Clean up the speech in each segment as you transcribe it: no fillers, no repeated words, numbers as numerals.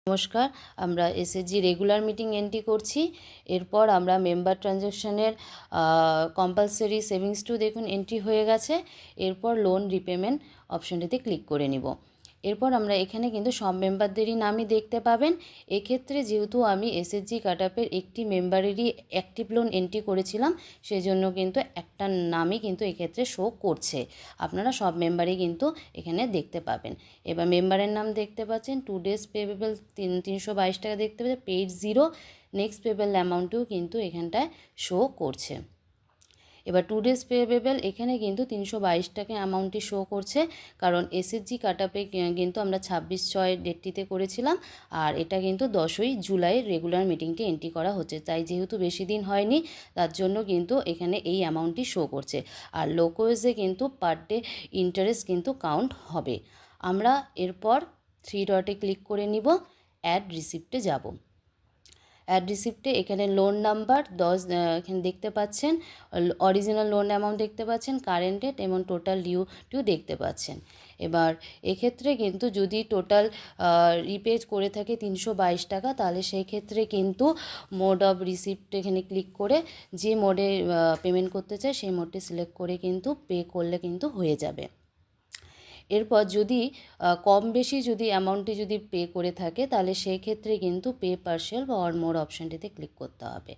নমস্কার, আমরা SSG regular meeting entry করছি। এরপর আমরা মেম্বার ট্রানজ্যাকশনের কম্পালসারি সেভিংস টু দেখুন এন্ট্রি হয়ে গেছে। এরপর লোন রিপেমেন্ট অপশনটিতে ক্লিক করে নিব। এরপর আমরা এখানে কিন্তু সব মেম্বারদেরই নামই দেখতে পাবেন। এক্ষেত্রে যেহেতু আমি এসএসজি কাটআপের একটি মেম্বারেরই অ্যাক্টিভ লোন এন্ট্রি করেছিলাম, সেজন্য কিন্তু একটা নামই কিন্তু এক্ষেত্রে শো করছে। আপনারা সব মেম্বারই কিন্তু এখানে দেখতে পাবেন। এবার মেম্বারের নাম দেখতে পাচ্ছেন, 2 days পেবেল 322 টাকা দেখতে পাচ্ছেন, পেইড 0, নেক্সট পেবেল অ্যামাউন্টও কিন্তু এখানটায় শো করছে। এবার 2 days পেবেল এখানে কিন্তু 322 টাকা অ্যামাউন্টটি শো করছে, কারণ এসএসজি কাটআপে কিন্তু আমরা 26/6 ডেটটিতে করেছিলাম, আর এটা কিন্তু 10ই জুলাই রেগুলার মিটিংটি এন্ট্রি করা হচ্ছে। তাই যেহেতু বেশি দিন হয়নি, তার জন্য কিন্তু এখানে এই অ্যামাউন্টটি শো করছে। আর লোকোয়েজে কিন্তু পার ডে ইন্টারেস্ট কিন্তু কাউন্ট হবে। আমরা এরপর 3 ডটে ক্লিক করে নিব, অ্যাড রিসিপ্টে যাব। অ্যাড রিসিপ্টে এখানে লোন নাম্বার 10 এখানে দেখতে পাচ্ছেন, অরিজিনাল লোন অ্যামাউন্ট দেখতে পাচ্ছেন, কারেন্ট ডেট এবং টোটাল ডিউ দেখতে পাচ্ছেন। এবার এক্ষেত্রে কিন্তু যদি টোটাল রিপে করে থাকে 322 টাকা, তাহলে সেই ক্ষেত্রে কিন্তু মোড অফ রিসিপ্ট এখানে ক্লিক করে যে মোডে পেমেন্ট করতে চায় সেই মোডটি সিলেক্ট করে কিন্তু পে করলে কিন্তু হয়ে যাবে। এরপর যদি কম বেশি যদি অ্যামাউন্টটি যদি পে করে থাকে, তাহলে সেই ক্ষেত্রে কিন্তু পে পার্শিয়াল বা অর মোর অপশানটিতে ক্লিক করতে হবে।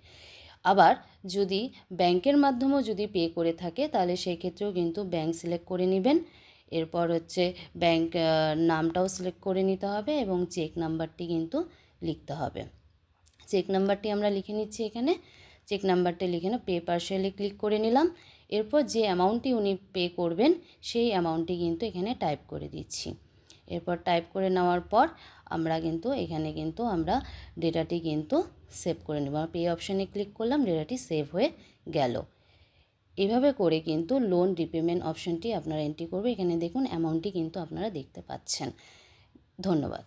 আবার যদি ব্যাংকের মাধ্যমেও যদি পে করে থাকে, তাহলে সেই ক্ষেত্রেও কিন্তু ব্যাংক সিলেক্ট করে নেবেন। এরপর হচ্ছে ব্যাংক নামটাও সিলেক্ট করে নিতে হবে এবং চেক নাম্বারটি কিন্তু লিখতে হবে। চেক নাম্বারটি আমরা লিখে নিচ্ছি এখানে। চেক নাম্বারটা লিখে পে পার্শিয়ালি ক্লিক করে নিলাম। এরপর যে অ্যামাউন্টটি উনি পে করবেন সেই অ্যামাউন্টটি কিন্তু এখানে টাইপ করে দিচ্ছি। এরপর টাইপ করে নেওয়ার পর আমরা কিন্তু এখানে কিন্তু আমরা ডেটাটি কিন্তু সেভ করে নেব। পে অপশানে ক্লিক করলাম, ডেটাটি সেভ হয়ে গেল। এভাবে করে কিন্তু লোন রিপেমেন্ট অপশানটি আপনারা এন্ট্রি করবে। এখানে দেখুন অ্যামাউন্টটি কিন্তু আপনারা দেখতে পাচ্ছেন। ধন্যবাদ।